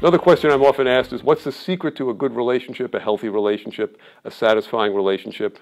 Another question I'm often asked is, what's the secret to a good relationship, a healthy relationship, a satisfying relationship?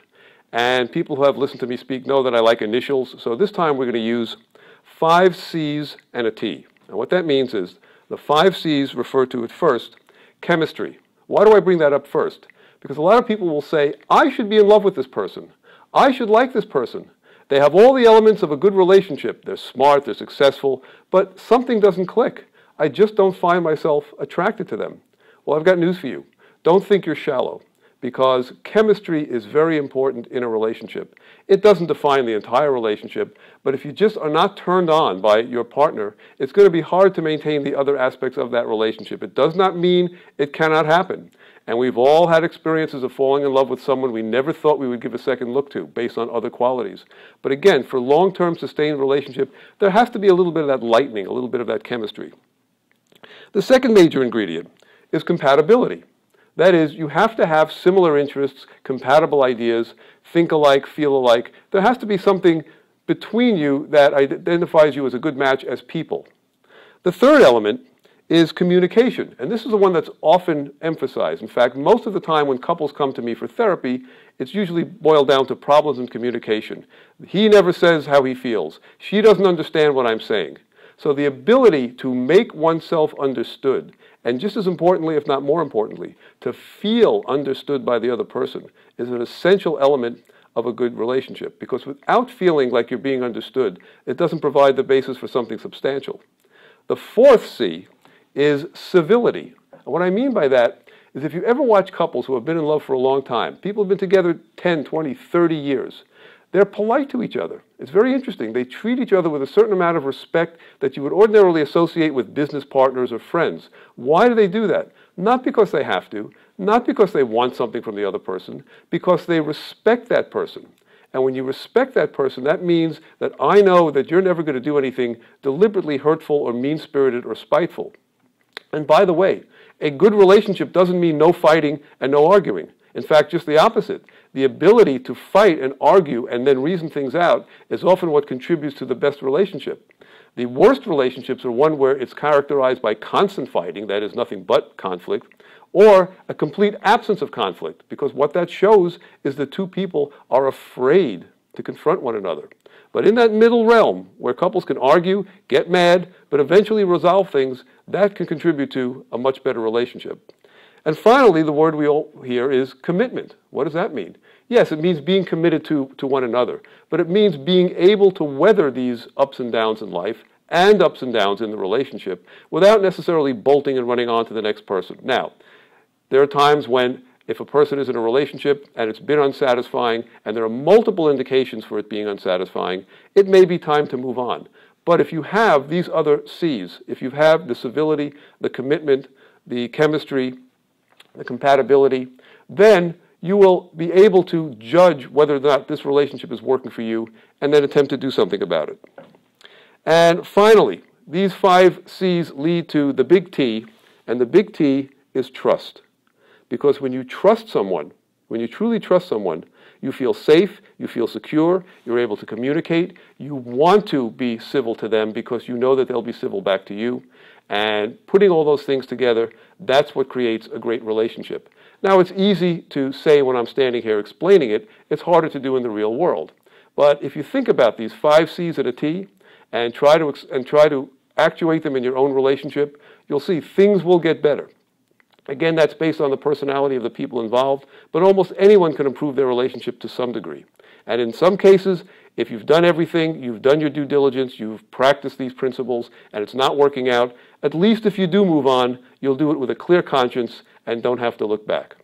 And people who have listened to me speak know that I like initials, so this time we're going to use 5 C's and a T. And what that means is the 5 C's refer to, at first, chemistry. Why do I bring that up first? Because a lot of people will say, I should be in love with this person. I should like this person. They have all the elements of a good relationship. They're smart, they're successful, but something doesn't click. I just don't find myself attracted to them. Well, I've got news for you. Don't think you're shallow, because chemistry is very important in a relationship. It doesn't define the entire relationship, but if you just are not turned on by your partner, it's going to be hard to maintain the other aspects of that relationship. It does not mean it cannot happen. And we've all had experiences of falling in love with someone we never thought we would give a second look to based on other qualities. But again, for long-term sustained relationship, there has to be a little bit of that lightning, a little bit of that chemistry. The second major ingredient is compatibility. That is, you have to have similar interests, compatible ideas, think alike, feel alike. There has to be something between you that identifies you as a good match as people. The third element is communication, and this is the one that's often emphasized. In fact, most of the time when couples come to me for therapy, it's usually boiled down to problems in communication. He never says how he feels. She doesn't understand what I'm saying. So the ability to make oneself understood, and just as importantly, if not more importantly, to feel understood by the other person, is an essential element of a good relationship. Because without feeling like you're being understood, it doesn't provide the basis for something substantial. The fourth C is civility. And what I mean by that is, if you ever watch couples who have been in love for a long time, people have been together 10, 20, 30 years, they're polite to each other. It's very interesting. They treat each other with a certain amount of respect that you would ordinarily associate with business partners or friends. Why do they do that? Not because they have to, not because they want something from the other person, because they respect that person. And when you respect that person, that means that I know that you're never going to do anything deliberately hurtful or mean-spirited or spiteful. And by the way, a good relationship doesn't mean no fighting and no arguing. In fact, just the opposite. The ability to fight and argue and then reason things out is often what contributes to the best relationship. The worst relationships are one where it's characterized by constant fighting, that is nothing but conflict, or a complete absence of conflict, because what that shows is the two people are afraid to confront one another. But in that middle realm, where couples can argue, get mad, but eventually resolve things, that can contribute to a much better relationship. And finally, the word we all hear is commitment. What does that mean? Yes, it means being committed to one another, but it means being able to weather these ups and downs in life and ups and downs in the relationship without necessarily bolting and running on to the next person. Now, there are times when if a person is in a relationship and it's been unsatisfying and there are multiple indications for it being unsatisfying, it may be time to move on. But if you have these other C's, if you have the civility, the commitment, the chemistry, the compatibility, then you will be able to judge whether or not this relationship is working for you and then attempt to do something about it. And finally, these 5 C's lead to the big T, and the big T is trust. Because when you trust someone, when you truly trust someone, you feel safe, you feel secure, you're able to communicate, you want to be civil to them because you know that they'll be civil back to you. And putting all those things together, that's what creates a great relationship. Now, it's easy to say when I'm standing here explaining it. It's harder to do in the real world. But if you think about these 5 C's and a T and try to actuate them in your own relationship, you'll see things will get better. Again, that's based on the personality of the people involved, but almost anyone can improve their relationship to some degree. And in some cases, if you've done everything, you've done your due diligence, you've practiced these principles, and it's not working out, at least if you do move on, you'll do it with a clear conscience and don't have to look back.